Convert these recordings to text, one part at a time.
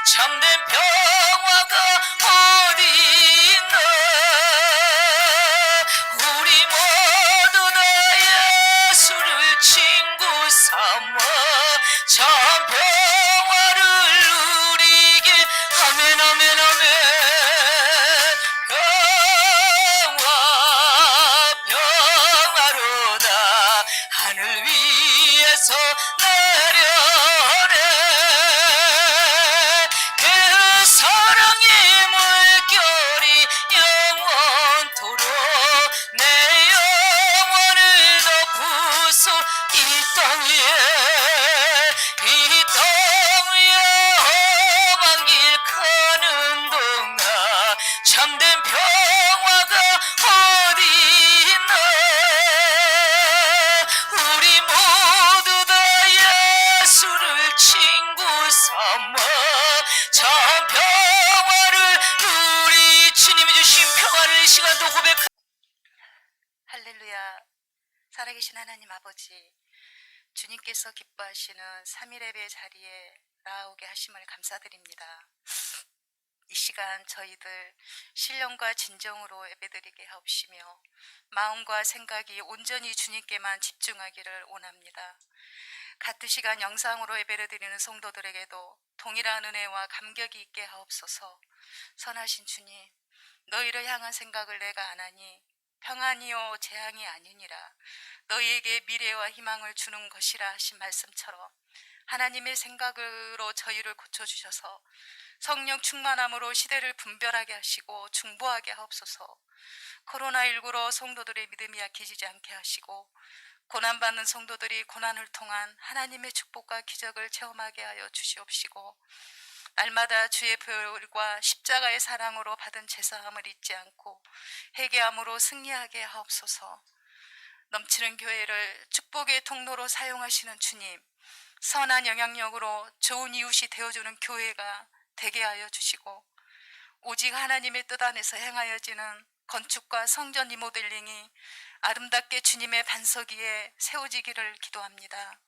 참된 평화가 어디 있나. 우리 모두 다 예수를 친구 삼아 참 평화를 누리게. 아멘 아멘 아멘. 평화로다 하늘 위에서 내려오네. 그 사랑의 물결이 영원토록 내 영혼을 덮으소. 이 땅 위에 험한 길 가는 동안 참된 평화가 어디 있나. 우리 모두 다 예수를 친구 삼아 참 평화를 우리 주님이 주신 평화를 이 시간도 고백하. 할렐루야. 살아계신 하나님 아버지, 주님께서 기뻐하시는 3일 예배 자리에 나오게 하심을 감사드립니다. 이 시간 저희들 신령과 진정으로 예배드리게 하옵시며 마음과 생각이 온전히 주님께만 집중하기를 원합니다. 같은 시간 영상으로 예배를 드리는 성도들에게도 동일한 은혜와 감격이 있게 하옵소서. 선하신 주님, 너희를 향한 생각을 내가 안 하니 평안이요 재앙이 아니니라. 너희에게 미래와 희망을 주는 것이라 하신 말씀처럼 하나님의 생각으로 저희를 고쳐주셔서 성령 충만함으로 시대를 분별하게 하시고 중보하게 하옵소서. 코로나19로 성도들의 믿음이 약해지지 않게 하시고 고난받는 성도들이 고난을 통한 하나님의 축복과 기적을 체험하게 하여 주시옵시고, 날마다 주의 보혈과 십자가의 사랑으로 받은 제사함을 잊지 않고 회개함으로 승리하게 하옵소서. 넘치는 교회를 축복의 통로로 사용하시는 주님, 선한 영향력으로 좋은 이웃이 되어주는 교회가 되게 하여 주시고, 오직 하나님의 뜻 안에서 행하여지는 건축과 성전 리모델링이 아름답게 주님의 반석 위에 세워지기를 기도합니다.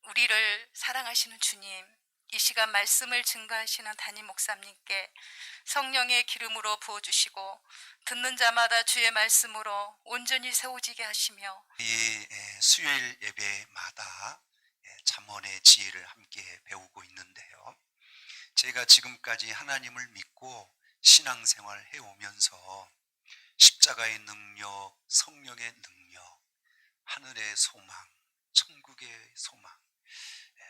우리를 사랑하시는 주님, 이 시간 말씀을 증거하시는 담임 목사님께 성령의 기름으로 부어주시고 듣는 자마다 주의 말씀으로 온전히 세워지게 하시며, 이 수요일 예배마다 잠언의 지혜를 함께 배우고 있는데요, 제가 지금까지 하나님을 믿고 신앙생활 해오면서 십자가의 능력, 성령의 능력, 하늘의 소망, 천국의 소망,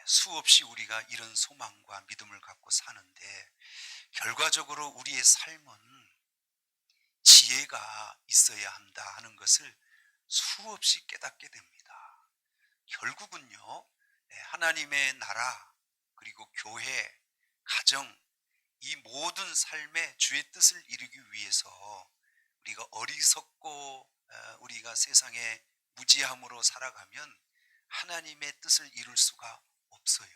수없이 우리가 이런 소망과 믿음을 갖고 사는데, 결과적으로 우리의 삶은 지혜가 있어야 한다 하는 것을 수없이 깨닫게 됩니다. 결국은요, 하나님의 나라, 그리고 교회, 가정, 이 모든 삶의 주의 뜻을 이루기 위해서 우리가 어리석고 우리가 세상에 무지함으로 살아가면 하나님의 뜻을 이룰 수가 없어요.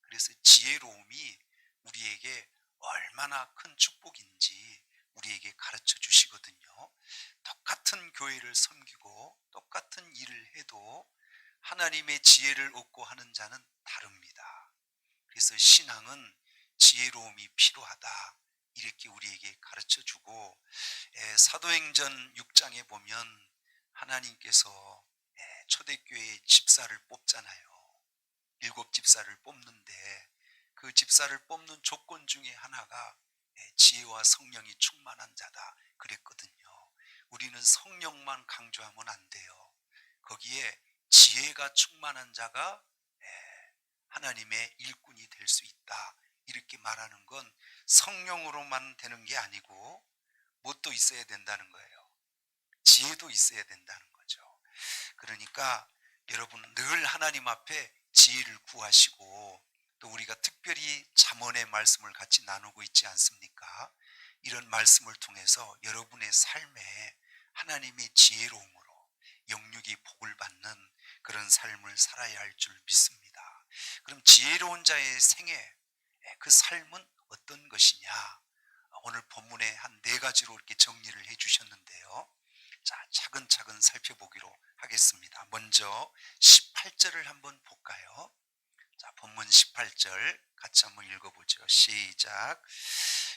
그래서 지혜로움이 우리에게 얼마나 큰 축복인지 우리에게 가르쳐 주시거든요. 똑같은 교회를 섬기고 똑같은 일을 해도 하나님의 지혜를 얻고 하는 자는 다릅니다. 그래서 신앙은 지혜로움이 필요하다, 이렇게 우리에게 가르쳐 주고, 사도행전 6장에 보면 하나님께서 초대교회 집사를 뽑잖아요. 7 집사를 뽑는데 그 집사를 뽑는 조건 중에 하나가 지혜와 성령이 충만한 자다 그랬거든요. 우리는 성령만 강조하면 안 돼요. 거기에 지혜가 충만한 자가 하나님의 일꾼이 될 수 있다, 이렇게 말하는 건 성령으로만 되는 게 아니고 뭣도 있어야 된다는 거예요. 지혜도 있어야 된다는 거죠. 그러니까 여러분 늘 하나님 앞에 지혜를 구하시고, 또 우리가 특별히 잠언의 말씀을 같이 나누고 있지 않습니까? 이런 말씀을 통해서 여러분의 삶에 하나님의 지혜로움으로 영육이 복을 받는 그런 삶을 살아야 할 줄 믿습니다. 그럼 지혜로운 자의 생애, 그 삶은 어떤 것이냐? 오늘 본문에 한 4가지로 이렇게 정리를 해 주셨는데요, 자, 차근차근 살펴보기로 하겠습니다. 먼저 18절을 한번 볼까요? 자, 본문 본문 18절 같이 한번 읽어보죠. 시작.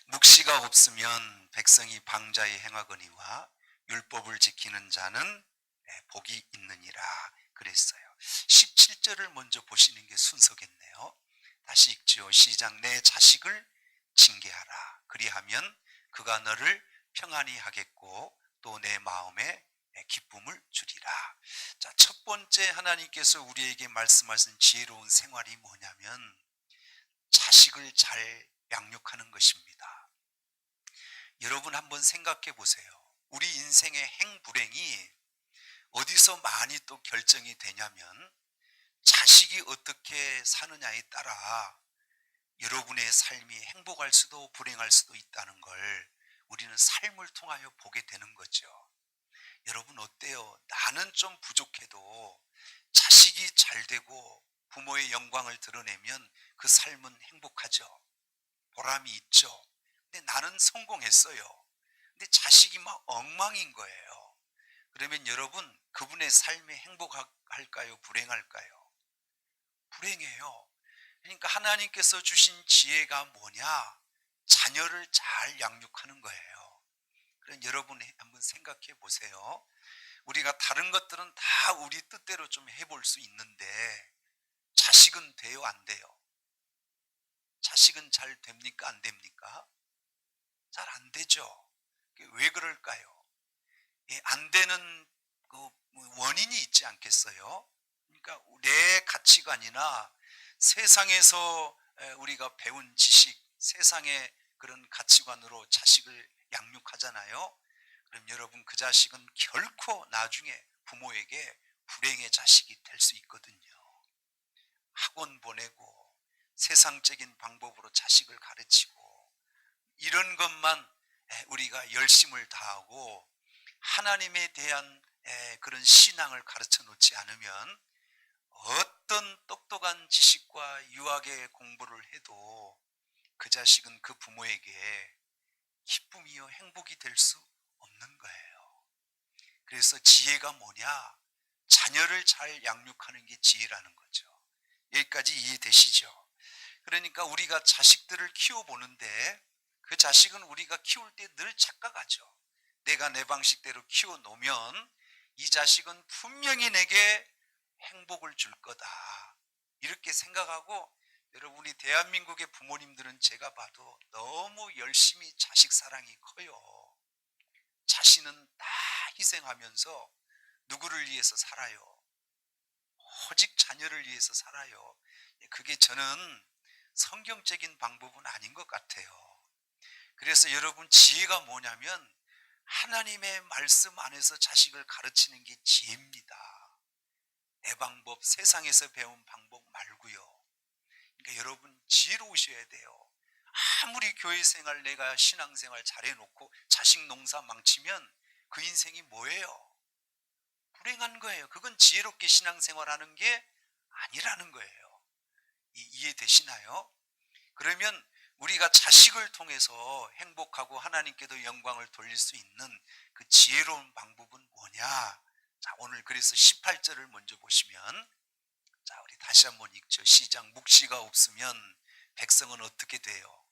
묵시가 없으면 백성이 방자히 행하거니와 율법을 지키는 자는 복이 있느니라 그랬어요. 17절을 먼저 보시는 게 순서겠네요. 다시 읽지요. 시작. 내 자식을 징계하라. 그리하면 그가 너를 평안히 하겠고 또 내 마음에 기쁨을 주리라. 자, 첫 번째 하나님께서 우리에게 말씀하신 지혜로운 생활이 뭐냐면 자식을 잘 양육하는 것입니다. 여러분 한번 생각해 보세요. 우리 인생의 행불행이 어디서 많이 또 결정이 되냐면 자식이 어떻게 사느냐에 따라 여러분의 삶이 행복할 수도 불행할 수도 있다는 걸 우리는 삶을 통하여 보게 되는 거죠. 여러분 어때요? 나는 좀 부족해도 자식이 잘 되고 부모의 영광을 드러내면 그 삶은 행복하죠. 보람이 있죠. 근데 나는 성공했어요. 근데 자식이 막 엉망인 거예요. 그러면 여러분 그분의 삶이 행복할까요? 불행할까요? 불행해요. 그러니까 하나님께서 주신 지혜가 뭐냐? 자녀를 잘 양육하는 거예요. 그럼 여러분 한번 생각해 보세요. 우리가 다른 것들은 다 우리 뜻대로 좀 해볼 수 있는데 자식은 돼요, 안 돼요? 자식은 잘 됩니까, 안 됩니까? 잘 안 되죠. 왜 그럴까요? 안 되는 그 원인이 있지 않겠어요? 그러니까 내 가치관이나 세상에서 우리가 배운 지식, 세상의 그런 가치관으로 자식을 양육하잖아요. 그럼 여러분 그 자식은 결코 나중에 부모에게 불행의 자식이 될 수 있거든요. 학원 보내고 세상적인 방법으로 자식을 가르치고 이런 것만 우리가 열심을 다하고 하나님에 대한 그런 신앙을 가르쳐 놓지 않으면 어떤 똑똑한 지식과 유학의 공부를 해도 그 자식은 그 부모에게 기쁨이요 행복이 될 수 없는 거예요. 그래서 지혜가 뭐냐? 자녀를 잘 양육하는 게 지혜라는 거죠. 여기까지 이해되시죠? 그러니까 우리가 자식들을 키워보는데 그 자식은 우리가 키울 때 늘 착각하죠. 내가 내 방식대로 키워놓으면 이 자식은 분명히 내게 행복을 줄 거다. 이렇게 생각하고 여러분이 대한민국의 부모님들은 제가 봐도 너무 열심히 자식 사랑이 커요. 자신은 다 희생하면서 누구를 위해서 살아요? 오직 자녀를 위해서 살아요. 그게 저는 성경적인 방법은 아닌 것 같아요. 그래서 여러분 지혜가 뭐냐면 하나님의 말씀 안에서 자식을 가르치는 게 지혜입니다. 내 방법, 세상에서 배운 방법 말고요. 그러니까 여러분 지혜로우셔야 돼요. 아무리 교회 생활 내가 신앙생활 잘해놓고 자식 농사 망치면 그 인생이 뭐예요? 불행한 거예요. 그건 지혜롭게 신앙생활하는 게 아니라는 거예요. 이해되시나요? 그러면 우리가 자식을 통해서 행복하고 하나님께도 영광을 돌릴 수 있는 그 지혜로운 방법은 뭐냐? 자, 오늘 그래서 18절을 먼저 보시면 자, 우리 다시 한번 읽죠. 시작. 묵시가 없으면 백성은 어떻게 돼요?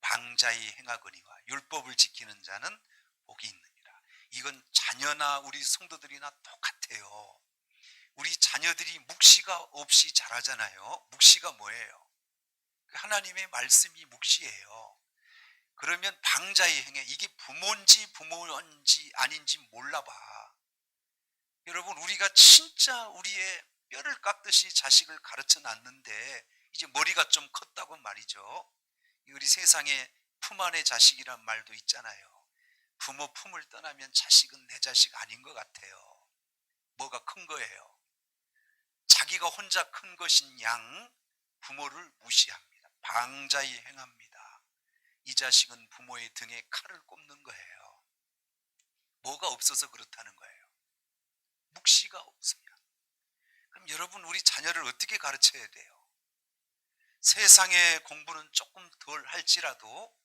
방자히 행하거니와 율법을 지키는 자는 복이 있느니라. 이건 자녀나 우리 성도들이나 똑같아요. 우리 자녀들이 묵시가 없이 자라잖아요. 묵시가 뭐예요? 하나님의 말씀이 묵시예요. 그러면 방자히 행해. 이게 부모인지 아닌지 몰라봐. 여러분 우리가 진짜 우리의 뼈를 깎듯이 자식을 가르쳐 놨는데 이제 머리가 좀 컸다고 말이죠. 우리 세상에 품 안의 자식이란 말도 있잖아요. 부모 품을 떠나면 자식은 내 자식 아닌 것 같아요. 뭐가 큰 거예요? 자기가 혼자 큰 것인 양 부모를 무시합니다. 방자히 행합니다. 이 자식은 부모의 등에 칼을 꼽는 거예요. 뭐가 없어서 그렇다는 거예요? 묵시가 없으면. 그럼 여러분 우리 자녀를 어떻게 가르쳐야 돼요? 세상의 공부는 조금 덜 할지라도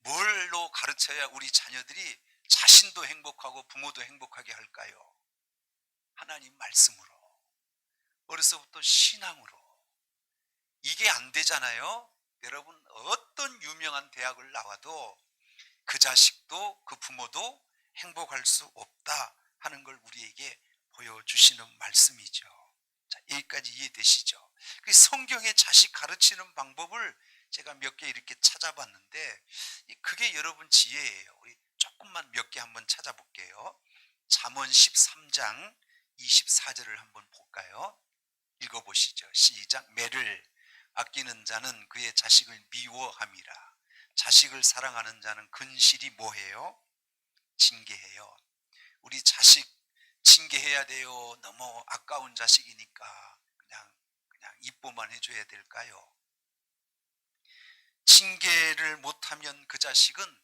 뭘로 가르쳐야 우리 자녀들이 자신도 행복하고 부모도 행복하게 할까요? 하나님 말씀으로, 어려서부터 신앙으로, 이게 안 되잖아요. 여러분, 어떤 유명한 대학을 나와도 그 자식도 그 부모도 행복할 수 없다 하는 걸 우리에게 보여주시는 말씀이죠. 자, 여기까지 이해되시죠? 그 성경의 자식 가르치는 방법을 제가 몇 개 이렇게 찾아봤는데 그게 여러분 지혜예요. 우리 조금만 몇 개 한번 찾아볼게요. 잠언 13장 24절을 한번 볼까요? 읽어보시죠. 시작. 매를 아끼는 자는 그의 자식을 미워함이라. 자식을 사랑하는 자는 근실이 뭐해요? 징계해요. 우리 자식 징계해야 돼요. 너무 아까운 자식이니까 그냥 이뻐만 해줘야 될까요? 징계를 못하면 그 자식은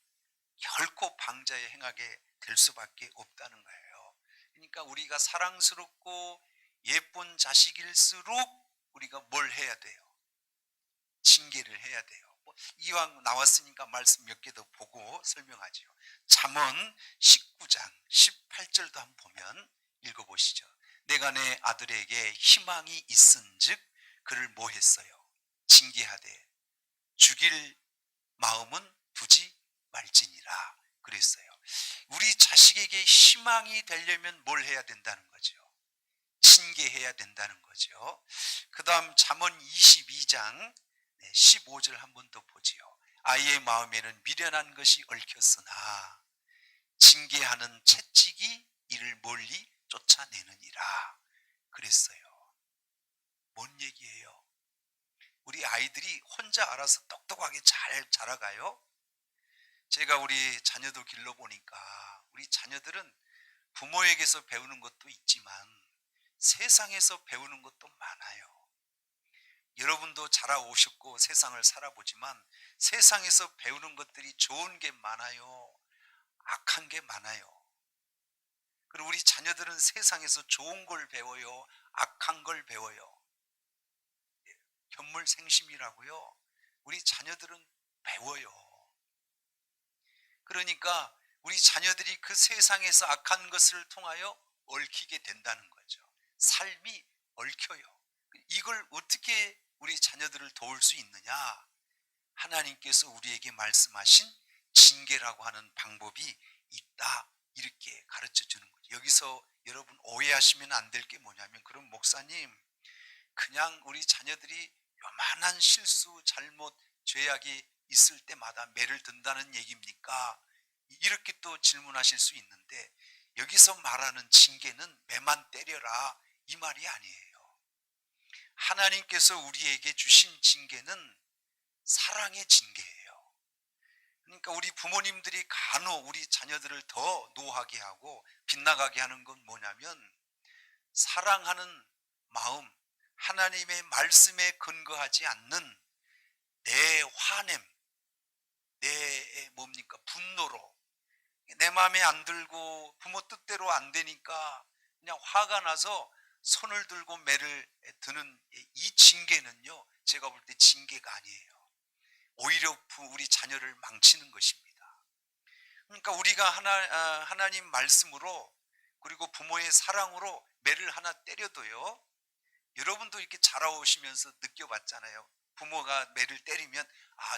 결코 방자에 행하게 될 수밖에 없다는 거예요. 그러니까 우리가 사랑스럽고 예쁜 자식일수록 우리가 뭘 해야 돼요? 징계를 해야 돼요. 이왕 나왔으니까 말씀 몇 개 더 보고 설명하지요. 잠언 19장 18절도 한번 보면 읽어보시죠. 내가 내 아들에게 희망이 있은즉 그를 뭐 했어요? 징계하되 죽일 마음은 두지 말지니라 그랬어요. 우리 자식에게 희망이 되려면 뭘 해야 된다는 거죠? 징계해야 된다는 거죠. 그 다음 잠언 22장 15절 한 번 더 보지요. 아이의 마음에는 미련한 것이 얽혔으나 징계하는 채찍이 이를 멀리 쫓아내느니라 그랬어요. 뭔 얘기예요? 우리 아이들이 혼자 알아서 똑똑하게 잘 자라가요? 제가 우리 자녀도 길러보니까 우리 자녀들은 부모에게서 배우는 것도 있지만 세상에서 배우는 것도 많아요. 여러분도 자라오셨고 세상을 살아보지만 세상에서 배우는 것들이 좋은 게 많아요, 악한 게 많아요. 그리고 우리 자녀들은 세상에서 좋은 걸 배워요, 악한 걸 배워요. 견물생심이라고요. 우리 자녀들은 배워요. 그러니까 우리 자녀들이 그 세상에서 악한 것을 통하여 얽히게 된다는 거죠. 삶이 얽혀요. 이걸 어떻게 우리 자녀들을 도울 수 있느냐? 하나님께서 우리에게 말씀하신 징계라고 하는 방법이 있다, 이렇게 가르쳐 주는 거죠. 여기서 여러분 오해하시면 안 될 게 뭐냐면, 그럼 목사님 그냥 우리 자녀들이 요만한 실수, 잘못, 죄악이 있을 때마다 매를 든다는 얘기입니까? 이렇게 또 질문하실 수 있는데, 여기서 말하는 징계는 매만 때려라 이 말이 아니에요. 하나님께서 우리에게 주신 징계는 사랑의 징계예요. 그러니까 우리 부모님들이 간혹 우리 자녀들을 더 노하게 하고 빗나가게 하는 건 뭐냐면, 사랑하는 마음, 하나님의 말씀에 근거하지 않는 내 화냄, 내 분노로, 내 마음에 안 들고 부모 뜻대로 안 되니까 그냥 화가 나서 손을 들고 매를 드는 이 징계는요, 제가 볼 때 징계가 아니에요. 오히려 우리 자녀를 망치는 것입니다. 그러니까 우리가 하나님 말씀으로 그리고 부모의 사랑으로 매를 하나 때려도요, 여러분도 이렇게 자라오시면서 느껴봤잖아요. 부모가 매를 때리면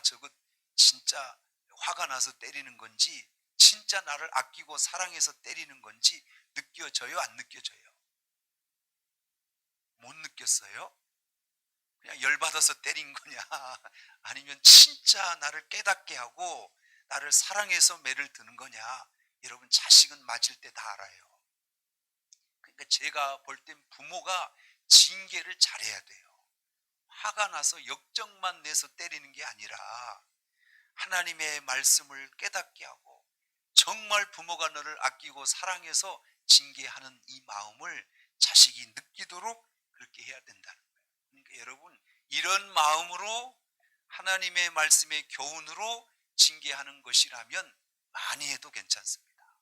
저거 진짜 화가 나서 때리는 건지 진짜 나를 아끼고 사랑해서 때리는 건지 느껴져요, 안 느껴져요? 못 느꼈어요? 그냥 열받아서 때린 거냐, 아니면 진짜 나를 깨닫게 하고 나를 사랑해서 매를 드는 거냐? 여러분, 자식은 맞을 때 다 알아요. 그러니까 제가 볼 땐 부모가 징계를 잘해야 돼요. 화가 나서 역정만 내서 때리는 게 아니라 하나님의 말씀을 깨닫게 하고 정말 부모가 너를 아끼고 사랑해서 징계하는 이 마음을 자식이 느끼도록 그렇게 해야 된다는 거예요. 그러니까 여러분, 이런 마음으로 하나님의 말씀의 교훈으로 징계하는 것이라면 많이 해도 괜찮습니다.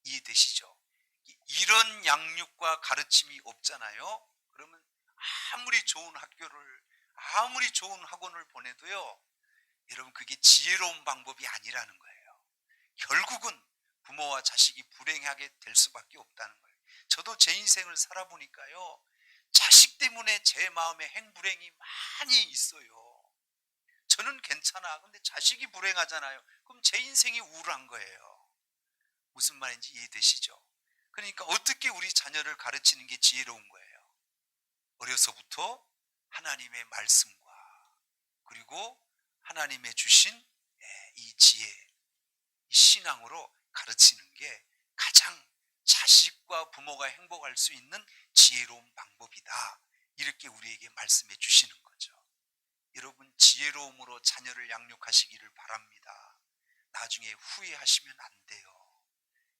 이해되시죠? 이런 양육과 가르침이 없잖아요. 그러면 아무리 좋은 학교를, 아무리 좋은 학원을 보내도요, 여러분, 그게 지혜로운 방법이 아니라는 거예요. 결국은 부모와 자식이 불행하게 될 수밖에 없다는 거예요. 저도 제 인생을 살아보니까요, 자식 때문에 제 마음에 행불행이 많이 있어요. 저는 괜찮아. 근데 자식이 불행하잖아요. 그럼 제 인생이 우울한 거예요. 무슨 말인지 이해되시죠? 그러니까 어떻게 우리 자녀를 가르치는 게 지혜로운 거예요. 어려서부터 하나님의 말씀과 그리고 하나님의 주신 이 지혜, 이 신앙으로 가르치는 게 가장 자식과 부모가 행복할 수 있는 지혜로운 방법이다. 이렇게 우리에게 말씀해 주시는 거죠. 여러분, 지혜로움으로 자녀를 양육하시기를 바랍니다. 나중에 후회하시면 안 돼요.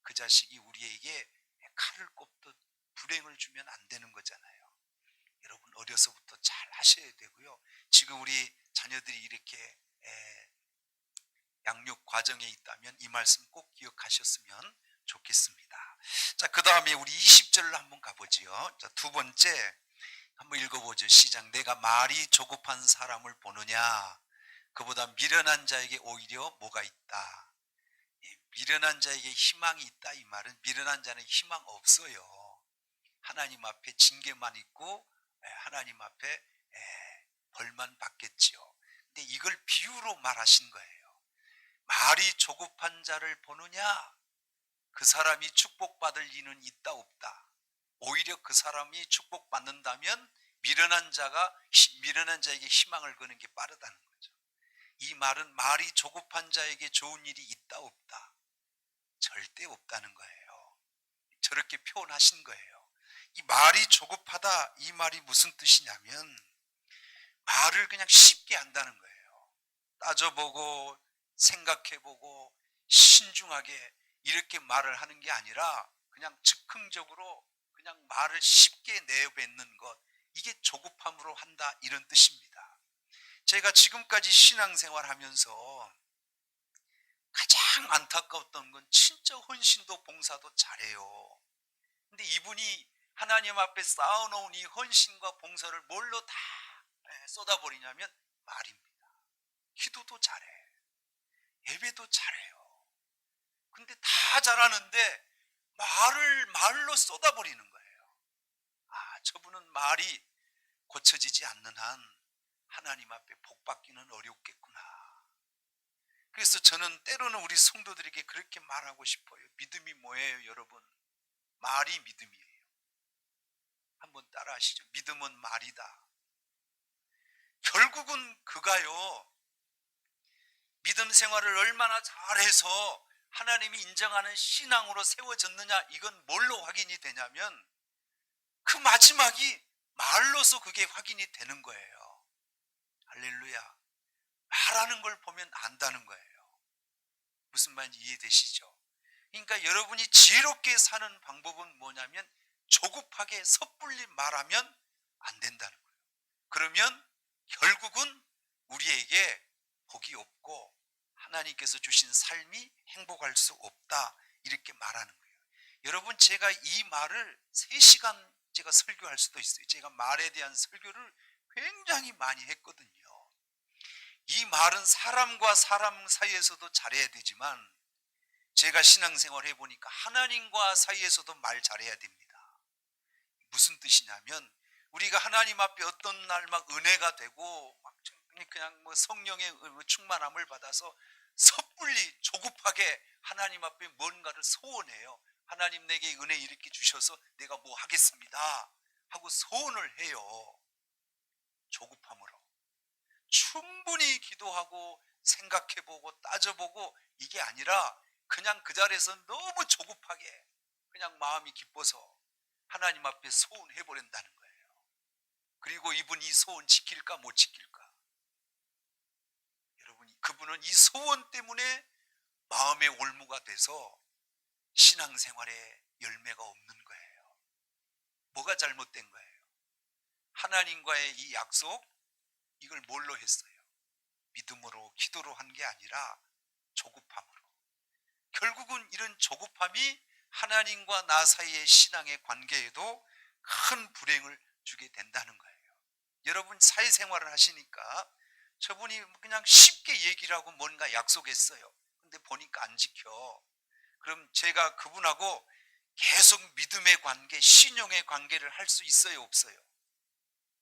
그 자식이 우리에게 칼을 꼽듯 불행을 주면 안 되는 거잖아요. 여러분, 어려서부터 잘 하셔야 되고요. 지금 우리 자녀들이 이렇게 양육 과정에 있다면 이 말씀 꼭 기억하셨으면 좋겠습니다. 자, 그 다음에 우리 20절로 한번 가보지요. 자, 두 번째 한번 읽어보죠. 시작. 내가 말이 조급한 사람을 보느냐? 그보다 미련한 자에게 오히려 뭐가 있다? 미련한 자에게 희망이 있다. 이 말은 미련한 자는 희망 없어요. 하나님 앞에 징계만 있고 하나님 앞에 벌만 받겠지요. 근데 이걸 비유로 말하신 거예요. 말이 조급한 자를 보느냐? 그 사람이 축복받을 리는 있다 없다? 오히려 그 사람이 축복받는다면 미련한 자에게 희망을 거는 게 빠르다는 거죠. 이 말은 말이 조급한 자에게 좋은 일이 있다 없다? 절대 없다는 거예요. 저렇게 표현하신 거예요. 이 말이 조급하다, 이 말이 무슨 뜻이냐면 말을 그냥 쉽게 한다는 거예요. 따져보고 생각해보고 신중하게 이렇게 말을 하는 게 아니라 그냥 즉흥적으로 그냥 말을 쉽게 내뱉는 것, 이게 조급함으로 한다, 이런 뜻입니다. 제가 지금까지 신앙생활 하면서 가장 안타까웠던 건 진짜 헌신도 봉사도 잘해요. 근데 이분이 하나님 앞에 쌓아놓은 이 헌신과 봉사를 뭘로 다 쏟아버리냐면 말입니다. 기도도 잘해, 예배도 잘해요. 근데 다 잘하는데 말로 쏟아버리는 거예요. 아, 저분은 말이 고쳐지지 않는 한 하나님 앞에 복 받기는 어렵겠구나. 그래서 저는 때로는 우리 성도들에게 그렇게 말하고 싶어요. 믿음이 뭐예요, 여러분? 말이 믿음이에요. 한번 따라 하시죠. 믿음은 말이다. 결국은 그가요, 믿음 생활을 얼마나 잘해서 하나님이 인정하는 신앙으로 세워졌느냐, 이건 뭘로 확인이 되냐면 그 마지막이 말로서 그게 확인이 되는 거예요. 할렐루야. 말하는 걸 보면 안다는 거예요. 무슨 말인지 이해되시죠? 그러니까 여러분이 지혜롭게 사는 방법은 뭐냐면 조급하게 섣불리 말하면 안 된다는 거예요. 그러면 결국은 우리에게 복이 없고 하나님께서 주신 삶이 행복할 수 없다, 이렇게 말하는 거예요. 여러분, 제가 이 말을 3시간 제가 설교할 수도 있어요. 제가 말에 대한 설교를 굉장히 많이 했거든요. 이 말은 사람과 사람 사이에서도 잘해야 되지만 제가 신앙생활 해보니까 하나님과 사이에서도 말 잘해야 됩니다. 무슨 뜻이냐면 우리가 하나님 앞에 어떤 날 막 은혜가 되고 막 그냥 뭐 성령의 충만함을 받아서 섣불리 조급하게 하나님 앞에 뭔가를 소원해요. 하나님 내게 은혜 이렇게 주셔서 내가 뭐 하겠습니다 하고 소원을 해요. 조급함으로. 충분히 기도하고 생각해보고 따져보고 이게 아니라 그냥 그 자리에서 너무 조급하게 그냥 마음이 기뻐서 하나님 앞에 소원해버린다는 거예요. 그리고 이분 이 소원 지킬까 못 지킬까? 여러분, 그분은 이 소원 때문에 마음의 올무가 돼서 신앙생활에 열매가 없는 거예요. 뭐가 잘못된 거예요? 하나님과의 이 약속, 이걸 뭘로 했어요? 믿음으로 기도로 한 게 아니라 조급함으로. 결국은 이런 조급함이 하나님과 나 사이의 신앙의 관계에도 큰 불행을 주게 된다는 거예요. 여러분, 사회생활을 하시니까 저분이 그냥 쉽게 얘기를 하고 뭔가 약속했어요. 근데 보니까 안 지켜. 그럼 제가 그분하고 계속 믿음의 관계, 신용의 관계를 할 수 있어요, 없어요?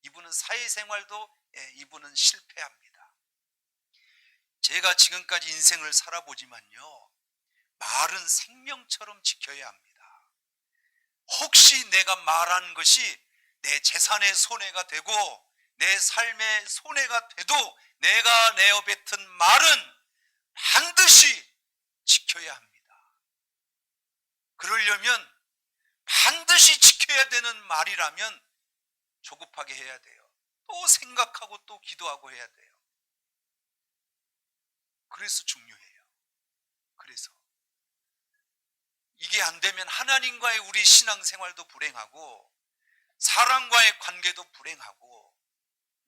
이분은 사회생활도 이분은 실패합니다. 제가 지금까지 인생을 살아보지만요, 말은 생명처럼 지켜야 합니다. 혹시 내가 말한 것이 내 재산의 손해가 되고 내 삶의 손해가 돼도 내가 내어뱉은 말은 반드시 지켜야 합니다. 그러려면 반드시 지켜야 되는 말이라면 조급하게 해야 돼요. 또 생각하고 또 기도하고 해야 돼요. 그래서 중요해요. 그래서 이게 안 되면 하나님과의 우리 신앙생활도 불행하고 사람과의 관계도 불행하고,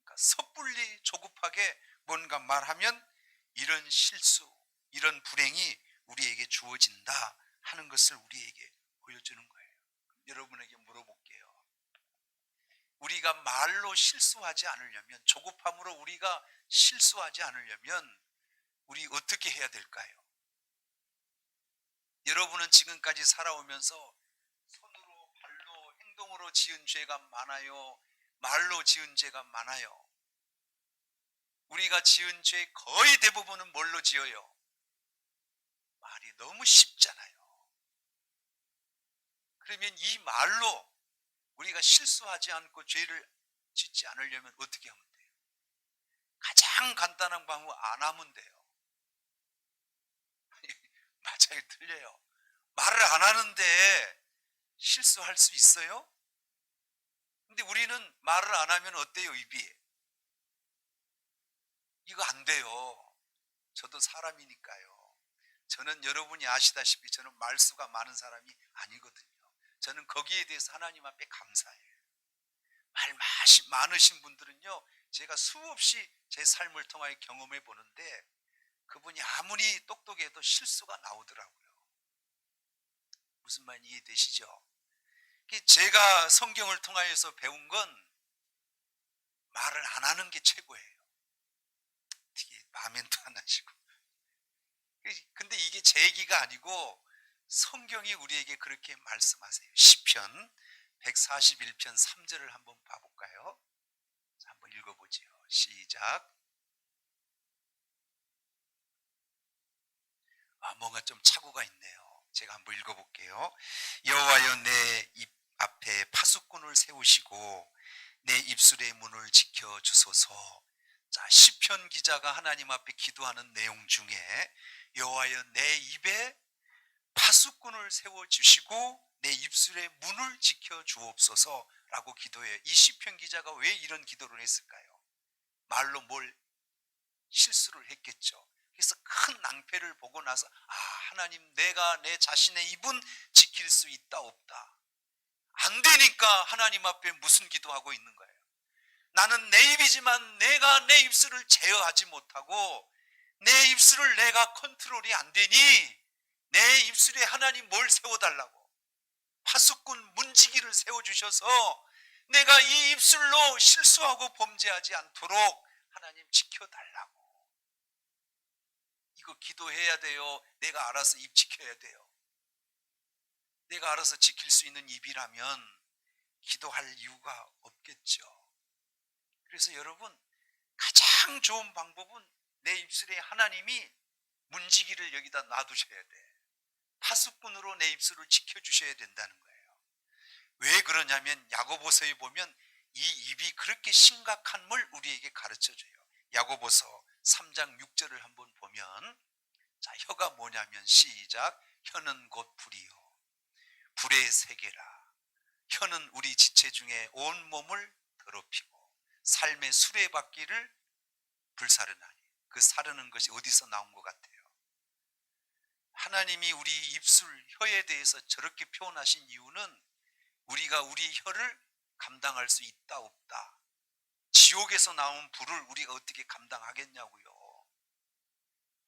그러니까 섣불리 조급하게 뭔가 말하면 이런 실수, 이런 불행이 우리에게 주어진다 하는 것을 우리에게 보여주는 거예요. 여러분에게 물어볼게요. 우리가 말로 실수하지 않으려면, 조급함으로 우리가 실수하지 않으려면 우리 어떻게 해야 될까요? 여러분은 지금까지 살아오면서 손으로, 발로, 행동으로 지은 죄가 많아요? 말로 지은 죄가 많아요? 우리가 지은 죄 거의 대부분은 뭘로 지어요? 말이 너무 쉽잖아요. 그러면 이 말로 우리가 실수하지 않고 죄를 짓지 않으려면 어떻게 하면 돼요? 가장 간단한 방법, 안 하면 돼요. 맞아요, 틀려요. 말을 안 하는데 실수할 수 있어요? 근데 우리는 말을 안 하면 어때요, 입이? 이거 안 돼요. 저도 사람이니까요. 저는 여러분이 아시다시피 저는 말수가 많은 사람이 아니거든요. 저는 거기에 대해서 하나님 앞에 감사해요. 말 많으신 분들은요, 제가 수없이 제 삶을 통하여 경험해 보는데 그분이 아무리 똑똑해도 실수가 나오더라고요. 무슨 말인지 이해되시죠? 제가 성경을 통하여서 배운 건 말을 안 하는 게 최고예요. 되게 마멘도 안 하시고. 근데 이게 제 얘기가 아니고 성경이 우리에게 그렇게 말씀하세요. 시편 141편 3절을 한번 봐볼까요? 자, 한번 읽어보죠. 시작. 뭔가 좀 착오가 있네요. 제가 한번 읽어볼게요. 여호와여, 내 입 앞에 파수꾼을 세우시고 내 입술의 문을 지켜주소서. 자, 시편 기자가 하나님 앞에 기도하는 내용 중에 여호와여, 내 입에 파수꾼을 세워주시고 내 입술의 문을 지켜주옵소서 라고 기도해요. 이 시편 기자가 왜 이런 기도를 했을까요? 말로 뭘 실수를 했겠죠. 그래서 큰 낭패를 보고 나서 하나님, 내가 내 자신의 입은 지킬 수 있다 없다. 안 되니까 하나님 앞에 무슨 기도하고 있는 거예요? 나는 내 입이지만 내가 내 입술을 제어하지 못하고 내 입술을 내가 컨트롤이 안 되니 내 입술에 하나님 뭘 세워달라고? 파수꾼 문지기를 세워주셔서 내가 이 입술로 실수하고 범죄하지 않도록 하나님 지켜달라고. 이거 기도해야 돼요? 내가 알아서 입 지켜야 돼요? 내가 알아서 지킬 수 있는 입이라면 기도할 이유가 없겠죠. 그래서 여러분, 가장 좋은 방법은 내 입술에 하나님이 문지기를 여기다 놔두셔야 돼. 파수꾼으로 내 입술을 지켜주셔야 된다는 거예요. 왜 그러냐면 야고보서에 보면 이 입이 그렇게 심각함을 우리에게 가르쳐줘요. 야고보서 3장 6절을 한번 보면, 자, 혀가 뭐냐면 시작. 혀는 곧 불이요 불의 세계라. 혀는 우리 지체 중에 온 몸을 더럽히고 삶의 수레바퀴를 불사르나니. 그 사르는 것이 어디서 나온 것 같아요? 하나님이 우리 입술, 혀에 대해서 저렇게 표현하신 이유는 우리가 우리 혀를 감당할 수 있다 없다. 지옥에서 나온 불을 우리가 어떻게 감당하겠냐고요.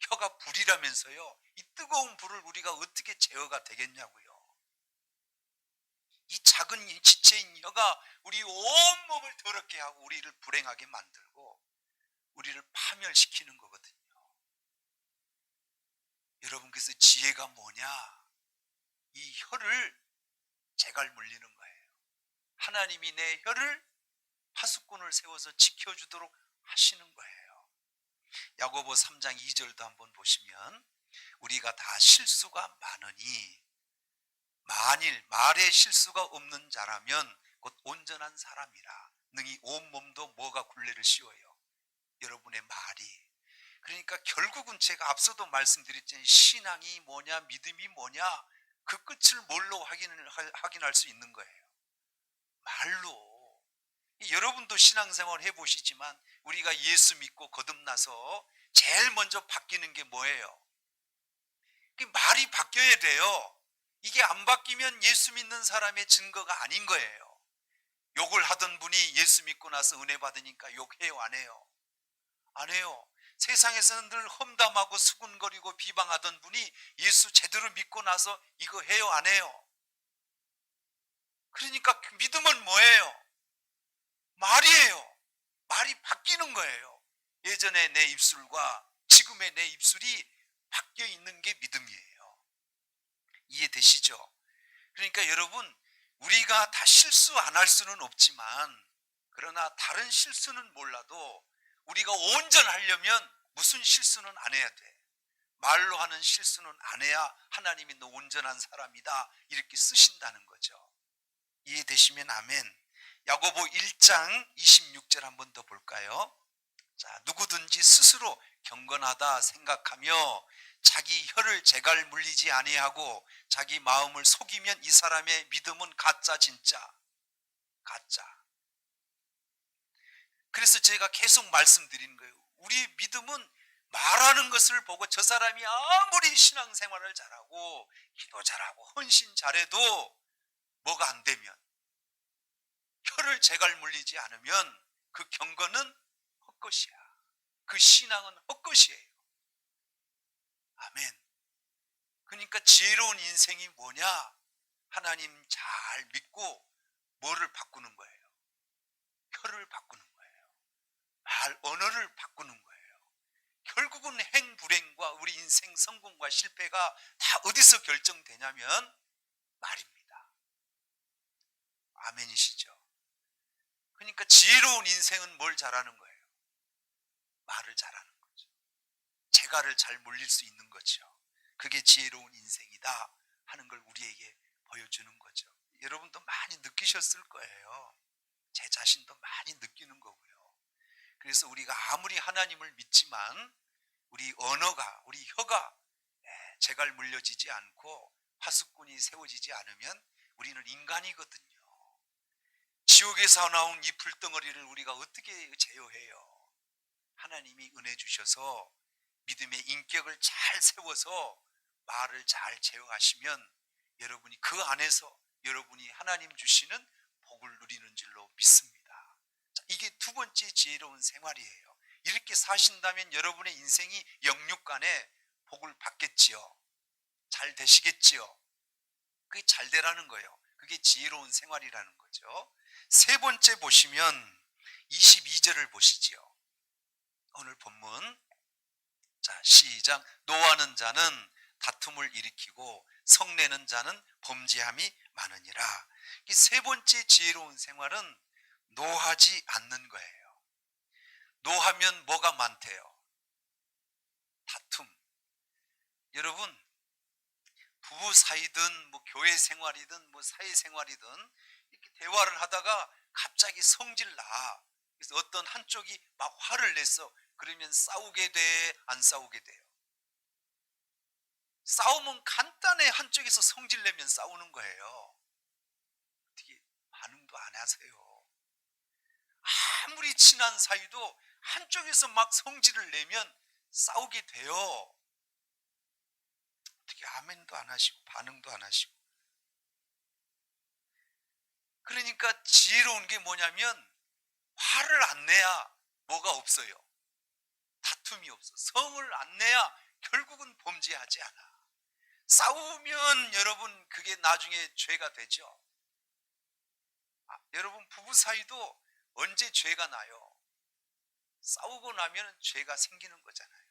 혀가 불이라면서요. 이 뜨거운 불을 우리가 어떻게 제어가 되겠냐고요. 이 작은 지체인 혀가 우리 온몸을 더럽게 하고 우리를 불행하게 만들고 우리를 파멸시키는 거거든요. 여러분, 그래서 지혜가 뭐냐? 이 혀를 제갈 물리는 거예요. 하나님이 내 혀를 파수꾼을 세워서 지켜주도록 하시는 거예요. 야고보 3장 2절도 한번 보시면 우리가 다 실수가 많으니 만일 말에 실수가 없는 자라면 곧 온전한 사람이라 능히 온몸도 뭐가 굴레를 씌워요? 여러분의 말이. 그러니까 결국은 제가 앞서도 말씀드렸지만 신앙이 뭐냐 믿음이 뭐냐 그 끝을 뭘로 확인할 수 있는 거예요? 말로. 여러분도 신앙생활 해보시지만 우리가 예수 믿고 거듭나서 제일 먼저 바뀌는 게 뭐예요? 말이 바뀌어야 돼요. 이게 안 바뀌면 예수 믿는 사람의 증거가 아닌 거예요. 욕을 하던 분이 예수 믿고 나서 은혜 받으니까 욕해요 안 해요? 안 해요. 세상에서는 늘 험담하고 수군거리고 비방하던 분이 예수 제대로 믿고 나서 이거 해요 안 해요? 그러니까 믿음은 뭐예요? 말이에요. 말이 바뀌는 거예요. 예전에 내 입술과 지금의 내 입술이 바뀌어 있는 게 믿음이에요. 이해되시죠? 그러니까 여러분 우리가 다 실수 안 할 수는 없지만 그러나 다른 실수는 몰라도 우리가 온전하려면 무슨 실수는 안 해야 돼? 말로 하는 실수는 안 해야 하나님이 너 온전한 사람이다 이렇게 쓰신다는 거죠. 이해되시면 아멘. 야고보 1장 26절 한번 더 볼까요? 자, 누구든지 스스로 경건하다 생각하며 자기 혀를 제갈 물리지 아니하고 자기 마음을 속이면 이 사람의 믿음은 가짜 진짜 가짜. 그래서 제가 계속 말씀드리는 거예요. 우리 믿음은 말하는 것을 보고 저 사람이 아무리 신앙생활을 잘하고 기도 잘하고 헌신 잘해도 뭐가 안 되면 혀를 제갈 물리지 않으면 그 경건은 헛것이야. 그 신앙은 헛것이에요. 아멘. 그러니까 지혜로운 인생이 뭐냐? 하나님 잘 믿고 뭐를 바꾸는 거예요? 혀를 바꾸는 거예요. 말 언어를 바꾸는 거예요. 결국은 행불행과 우리 인생 성공과 실패가 다 어디서 결정되냐면 말입니다. 아멘이시죠? 그러니까 지혜로운 인생은 뭘 잘하는 거예요? 말을 잘하는 거죠. 재갈을 잘 물릴 수 있는 거죠. 그게 지혜로운 인생이다 하는 걸 우리에게 보여주는 거죠. 여러분도 많이 느끼셨을 거예요. 제 자신도 많이 느끼는 거고요. 그래서 우리가 아무리 하나님을 믿지만 우리 언어가, 우리 혀가 재갈 물려지지 않고 파수꾼이 세워지지 않으면 우리는 인간이거든요. 지옥에서 나온 이 불덩어리를 우리가 어떻게 제어해요? 하나님이 은혜 주셔서 믿음의 인격을 잘 세워서 말을 잘 제어하시면 여러분이 그 안에서 여러분이 하나님 주시는 복을 누리는 줄로 믿습니다. 자, 이게 두 번째 지혜로운 생활이에요. 이렇게 사신다면 여러분의 인생이 영육간에 복을 받겠지요. 잘 되시겠지요. 그게 잘 되라는 거예요. 그게 지혜로운 생활이라는 거죠. 세 번째 보시면 22절을 보시지요. 오늘 본문. 자, 시작. 노하는 자는 다툼을 일으키고 성내는 자는 범죄함이 많으니라. 이 세 번째 지혜로운 생활은 노하지 않는 거예요. 노하면 뭐가 많대요? 다툼. 여러분 부부 사이든 뭐 교회 생활이든 뭐 사회 생활이든 이렇게 대화를 하다가 갑자기 성질 나. 그래서 어떤 한쪽이 막 화를 냈어. 그러면 싸우게 돼? 안 싸우게 돼요? 싸우면 간단해. 한쪽에서 성질 내면 싸우는 거예요. 어떻게 반응도 안 하세요? 아무리 친한 사이도 한쪽에서 막 성질을 내면 싸우게 돼요. 어떻게 아멘도 안 하시고 반응도 안 하시고. 그러니까 지혜로운 게 뭐냐면 화를 안 내야 뭐가 없어요? 다툼이 없어. 성을 안 내야 결국은 범죄하지 않아. 싸우면 여러분 그게 나중에 죄가 되죠. 여러분 부부 사이도 언제 죄가 나요? 싸우고 나면 죄가 생기는 거잖아요.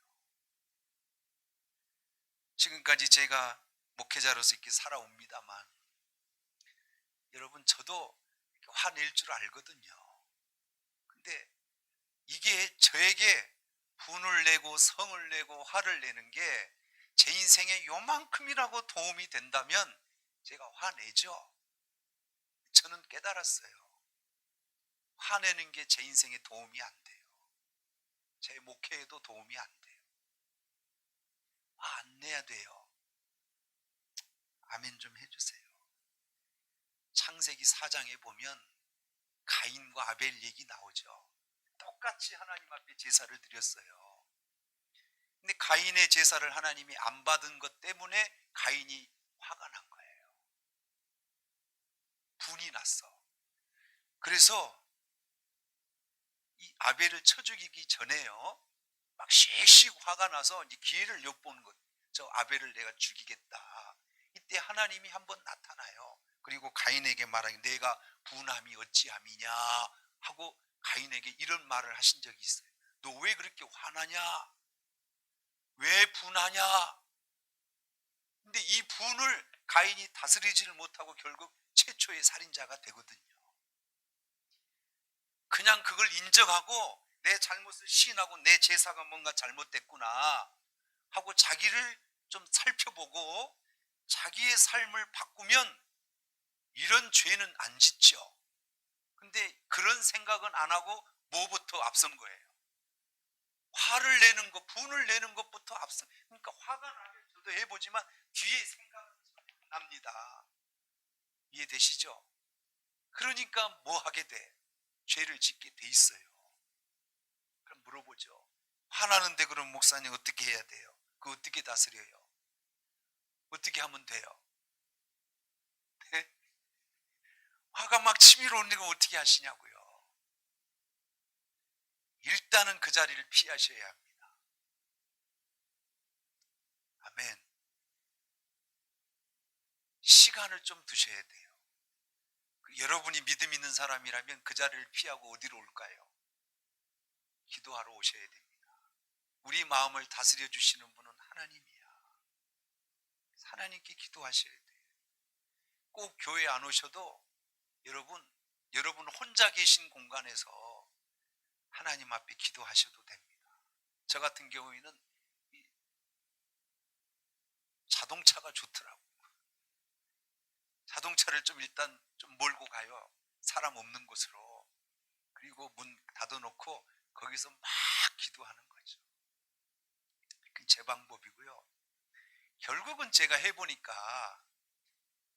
지금까지 제가 목회자로서 이렇게 살아옵니다만 여러분 저도 화낼 줄 알거든요. 근데 이게 저에게 분을 내고 성을 내고 화를 내는 게 제 인생에 요만큼이라고 도움이 된다면 제가 화내죠. 저는 깨달았어요. 화내는 게 제 인생에 도움이 안 돼요. 제 목회에도 도움이 안 돼요. 화 안 내야 돼요. 아멘 좀 해주세요. 창세기 4장에 보면 가인과 아벨 얘기 나오죠. 똑같이 하나님 앞에 제사를 드렸어요. 근데 가인의 제사를 하나님이 안 받은 것 때문에 가인이 화가 난 거예요. 분이 났어. 그래서 이 아벨을 쳐 죽이기 전에요, 막 씩씩 화가 나서 이제 기회를 엿보는 것. 저 아벨을 내가 죽이겠다. 이때 하나님이 한번 나타나요. 그리고 가인에게 말하기, 내가 분함이 어찌함이냐 하고 가인에게 이런 말을 하신 적이 있어요. 너 왜 그렇게 화나냐? 왜 분하냐? 근데 이 분을 가인이 다스리지를 못하고 결국 최초의 살인자가 되거든요. 그냥 그걸 인정하고 내 잘못을 시인하고 내 제사가 뭔가 잘못됐구나 하고 자기를 좀 살펴보고 자기의 삶을 바꾸면 이런 죄는 안 짓죠. 근데 그런 생각은 안 하고 뭐부터 앞선 거예요? 화를 내는 것, 분을 내는 것부터 앞선. 그러니까 화가 나면 저도 해보지만 뒤에 생각은 납니다. 이해되시죠? 그러니까 뭐 하게 돼? 죄를 짓게 돼 있어요. 그럼 물어보죠. 화나는데 그럼 목사님 어떻게 해야 돼요? 그거 어떻게 다스려요? 어떻게 하면 돼요? 네? 화가 막 치밀어 오는 거 어떻게 하시냐고요? 일단은 그 자리를 피하셔야 합니다. 아멘. 시간을 좀 두셔야 돼요. 여러분이 믿음 있는 사람이라면 그 자리를 피하고 어디로 올까요? 기도하러 오셔야 됩니다. 우리 마음을 다스려 주시는 분은 하나님이야. 하나님께 기도하셔야 돼요. 꼭 교회 안 오셔도 여러분 혼자 계신 공간에서 하나님 앞에 기도하셔도 됩니다. 저 같은 경우에는 자동차가 좋더라고요. 자동차를 좀 일단 좀 몰고 가요. 사람 없는 곳으로. 그리고 문 닫아놓고 거기서 막 기도하는 거죠. 그게 제 방법이고요. 결국은 제가 해보니까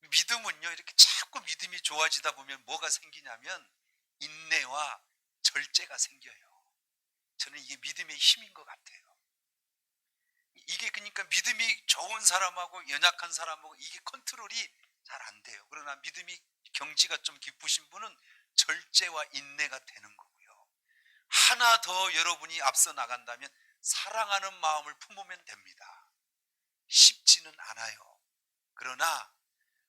믿음은요, 이렇게 자꾸 믿음이 좋아지다 보면 뭐가 생기냐면 인내와 절제가 생겨요. 저는 이게 믿음의 힘인 것 같아요. 이게 그러니까 믿음이 좋은 사람하고 연약한 사람하고 이게 컨트롤이 잘 안 돼요. 그러나 믿음이 경지가 좀 깊으신 분은 절제와 인내가 되는 거고요. 하나 더 여러분이 앞서 나간다면 사랑하는 마음을 품으면 됩니다. 쉽지는 않아요. 그러나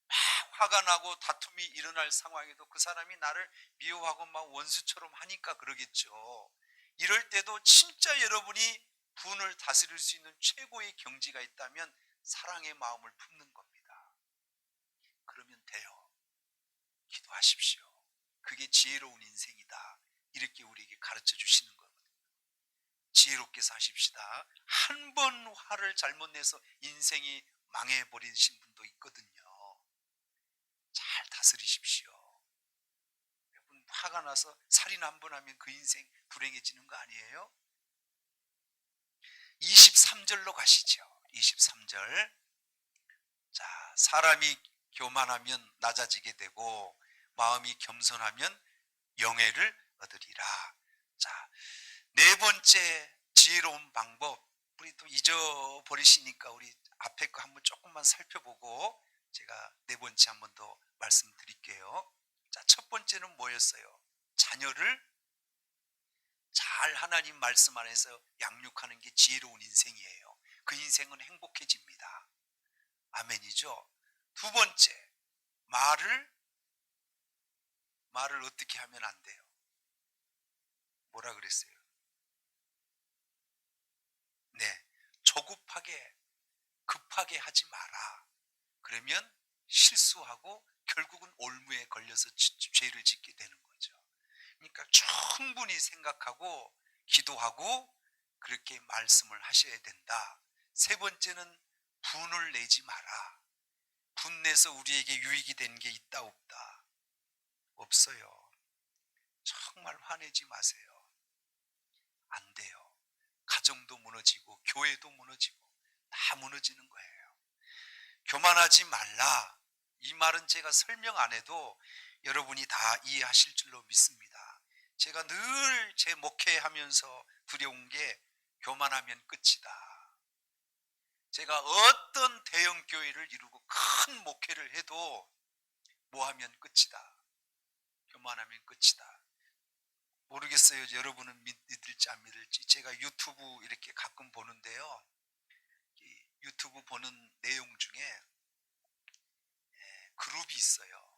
막 화가 나고 다툼이 일어날 상황에도 그 사람이 나를 미워하고 막 원수처럼 하니까 그러겠죠. 이럴 때도 진짜 여러분이 분을 다스릴 수 있는 최고의 경지가 있다면 사랑의 마음을 품는 겁니다. 그러면 돼요. 기도하십시오. 그게 지혜로운 인생이다. 이렇게 우리에게 가르쳐 주시는 거거든요. 지혜롭게 사십시다. 한 번 화를 잘못 내서 인생이 망해버리신 분도 있거든요. 잘 다스리십시오. 여러분 화가 나서 살인 한 번 하면 그 인생 불행해지는 거 아니에요? 23절로 가시죠. 23절. 자, 사람이 교만하면 낮아지게 되고 마음이 겸손하면 영예를 얻으리라. 자, 네 번째 지혜로운 방법. 우리 또 잊어버리시니까 우리 앞에 거 한번 조금만 살펴보고 제가 네 번째 한 번 더 말씀드릴게요. 자, 첫 번째는 뭐였어요? 자녀를 잘 하나님 말씀 안에서 양육하는 게 지혜로운 인생이에요. 그 인생은 행복해집니다. 아멘이죠. 두 번째, 말을 어떻게 하면 안 돼요? 뭐라 그랬어요? 네, 조급하게 급하게 하지 마라. 그러면 실수하고 결국은 올무에 걸려서 죄를 짓게 되는 거죠. 그러니까 충분히 생각하고 기도하고 그렇게 말씀을 하셔야 된다. 세 번째는 분을 내지 마라. 분내서 우리에게 유익이 된 게 있다 없다? 없어요. 정말 화내지 마세요. 안 돼요. 가정도 무너지고 교회도 무너지고 다 무너지는 거예요. 교만하지 말라. 이 말은 제가 설명 안 해도 여러분이 다 이해하실 줄로 믿습니다. 제가 늘 제 목회하면서 두려운 게 교만하면 끝이다. 제가 어떤 대형 교회를 이루고 큰 목회를 해도 뭐 하면 끝이다. 교만하면 끝이다. 모르겠어요. 여러분은 믿을지 안 믿을지. 제가 유튜브 이렇게 가끔 보는데요. 이 유튜브 보는 내용 중에 그룹이 있어요.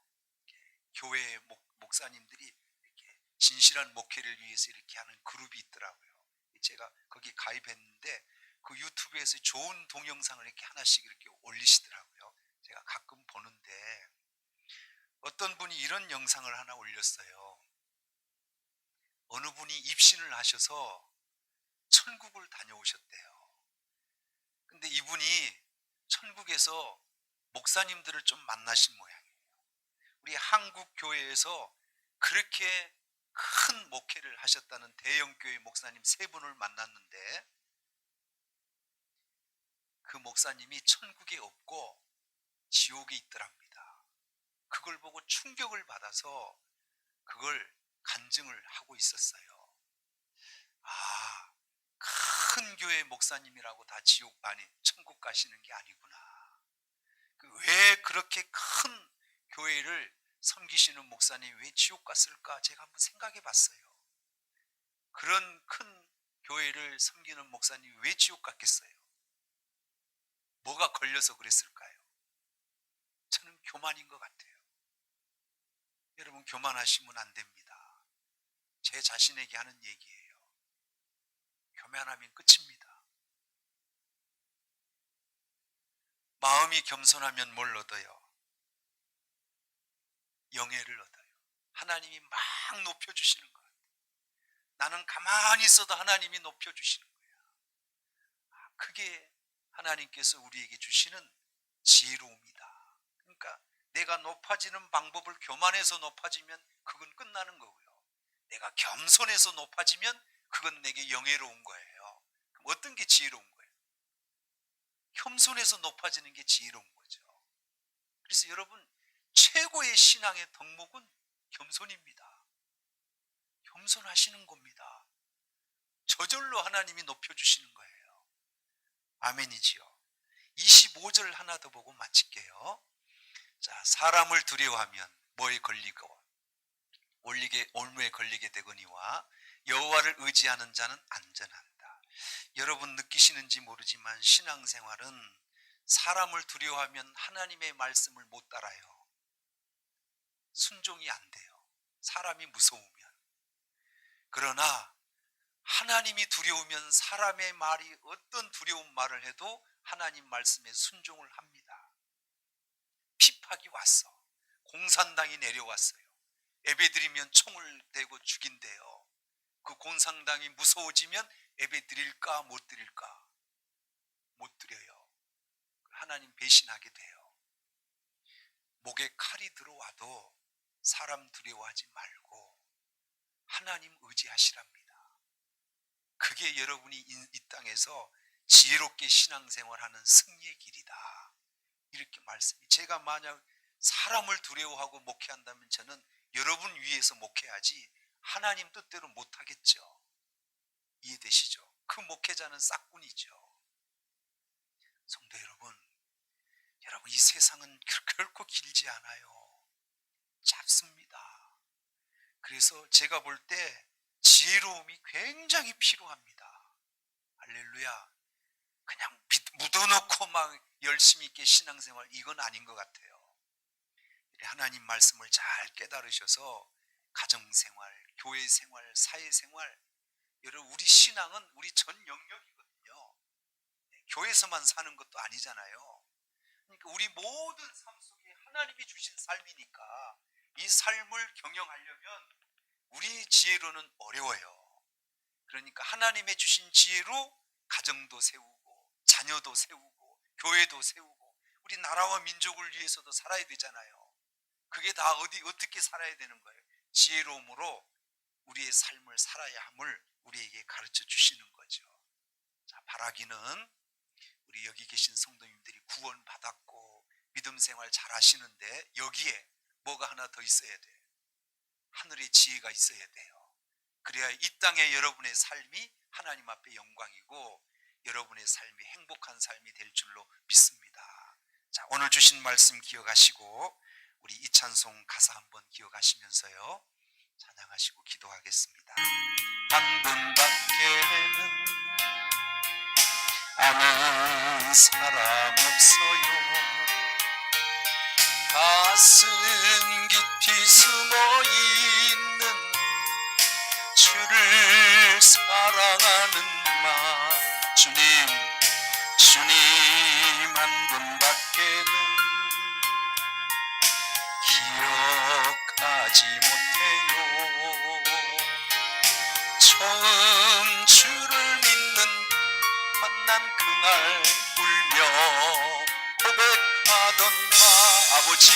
교회 목사님들이 이렇게 진실한 목회를 위해서 이렇게 하는 그룹이 있더라고요. 제가 거기 가입했는데 그 유튜브에서 좋은 동영상을 이렇게 하나씩 이렇게 올리시더라고요. 제가 가끔 보는데 어떤 분이 이런 영상을 하나 올렸어요. 어느 분이 입신을 하셔서 천국을 다녀오셨대요. 근데 이분이 천국에서 목사님들을 좀 만나신 모양이에요. 우리 한국 교회에서 그렇게 큰 목회를 하셨다는 대형 교회 목사님 세 분을 만났는데 그 목사님이 천국에 없고 지옥에 있더랍니다. 그걸 보고 충격을 받아서 그걸 간증을 하고 있었어요. 아, 큰 교회 목사님이라고 다 지옥 아니 천국 가시는 게 아니구나. 왜 그렇게 큰 교회를 섬기시는 목사님이 왜 지옥 갔을까 제가 한번 생각해 봤어요. 그런 큰 교회를 섬기는 목사님이 왜 지옥 갔겠어요? 뭐가 걸려서 그랬을까요? 저는 교만인 것 같아요. 여러분 교만하시면 안 됩니다. 제 자신에게 하는 얘기예요. 교만하면 끝입니다. 마음이 겸손하면 뭘 얻어요? 영예를 얻어요. 하나님이 막 높여주시는 거예요. 나는 가만히 있어도 하나님이 높여주시는 거예요. 그게 하나님께서 우리에게 주시는 지혜로움이다. 그러니까 내가 높아지는 방법을 교만해서 높아지면 그건 끝나는 거고요. 내가 겸손해서 높아지면 그건 내게 영예로운 거예요. 그럼 어떤 게 지혜로운 거예요? 겸손해서 높아지는 게 지혜로운 거죠. 그래서 여러분 최고의 신앙의 덕목은 겸손입니다. 겸손하시는 겁니다. 저절로 하나님이 높여주시는 거예요. 아멘이지요. 25절 하나 더 보고 마칠게요. 자, 사람을 두려워하면 뭐에 걸리고 올무에 걸리게 되거니와 여호와를 의지하는 자는 안전한다. 여러분 느끼시는지 모르지만 신앙생활은 사람을 두려워하면 하나님의 말씀을 못 따라요. 순종이 안 돼요. 사람이 무서우면. 그러나 하나님이 두려우면 사람의 말이 어떤 두려운 말을 해도 하나님 말씀에 순종을 합니다. 핍박이 왔어. 공산당이 내려왔어요. 예배드리면 총을 대고 죽인대요. 그 공산당이 무서워지면 예배 드릴까 못 드릴까? 못 드려요. 하나님 배신하게 돼요. 목에 칼이 들어와도 사람 두려워하지 말고 하나님 의지하시랍니다. 그게 여러분이 이 땅에서 지혜롭게 신앙생활하는 승리의 길이다. 이렇게 말씀이. 제가 만약 사람을 두려워하고 목회한다면 저는 여러분 위해서 목회하지 하나님 뜻대로 못하겠죠. 이해되시죠? 그 목회자는 싹군이죠. 성도 여러분, 이 세상은 결코 길지 않아요. 짧습니다. 그래서 제가 볼 때 지혜로움이 굉장히 필요합니다. 할렐루야. 그냥 묻어놓고 막 열심히 있게 신앙생활 이건 아닌 것 같아요. 하나님 말씀을 잘 깨달으셔서 가정생활, 교회생활, 사회생활, 여러분 우리 신앙은 우리 전 영역이거든요. 교회에서만 사는 것도 아니잖아요. 그러니까 우리 모든 삶 속에 하나님이 주신 삶이니까 이 삶을 경영하려면 우리 지혜로는 어려워요. 그러니까 하나님의 주신 지혜로 가정도 세우고 자녀도 세우고 교회도 세우고 우리 나라와 민족을 위해서도 살아야 되잖아요. 그게 다 어떻게 살아야 되는 거예요? 지혜로움으로 우리의 삶을 살아야 함을 우리에게 가르쳐 주시는 거죠. 자, 바라기는 우리 여기 계신 성도님들이 구원 받았고 믿음 생활 잘 하시는데 여기에 뭐가 하나 더 있어야 돼요. 하늘의 지혜가 있어야 돼요. 그래야 이 땅의 여러분의 삶이 하나님 앞에 영광이고 여러분의 삶이 행복한 삶이 될 줄로 믿습니다. 자, 오늘 주신 말씀 기억하시고 우리 이 찬송 가사 한번 기억하시면서요 찬양하시고 기도하겠습니다. 한 분밖에는 아는 사람 없어요. 가슴 깊이 숨어있는 주를 사랑하는 마음. 주님 한 분밖에는 기억하지 못해요. 처음 주를 믿는 만난 그날 울며 고백하던 아버지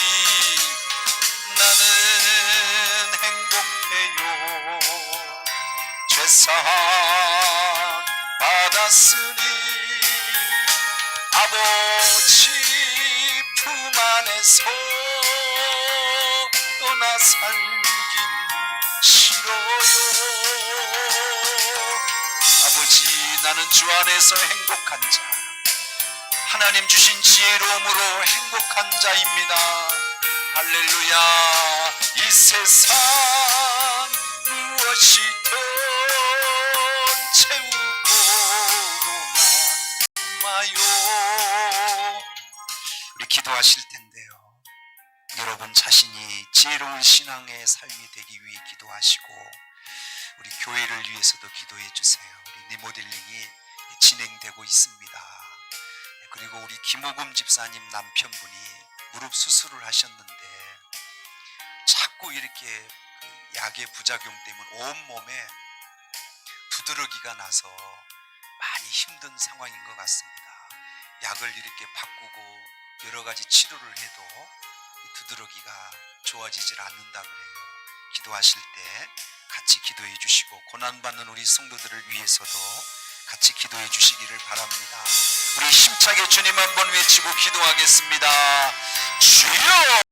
나는 행복해요. 죄사함 받았으니 아버지 품 안에서 떠나 살긴 싫어요. 아버지 나는 주 안에서 행복한 자 하나님 주신 지혜로움으로 행복한 자입니다. 할렐루야. 이 세상 무엇이든 채우고도 마요. 우리 기도하실 텐데요 여러분 자신이 지혜로운 신앙의 삶이 되기 위해 기도하시고 우리 교회를 위해서도 기도해 주세요. 우리 리모델링이 진행되고 있습니다. 그리고 우리 김호금 집사님 남편분이 무릎 수술을 하셨는데 자꾸 이렇게 그 약의 부작용 때문에 온몸에 두드러기가 나서 많이 힘든 상황인 것 같습니다. 약을 이렇게 바꾸고 여러 가지 치료를 해도 이 두드러기가 좋아지질 않는다 그래요. 기도하실 때 같이 기도해 주시고 고난받는 우리 성도들을 위해서도 같이 기도해 주시기를 바랍니다. 우리 힘차게 주님 한번 외치고 기도하겠습니다. 주여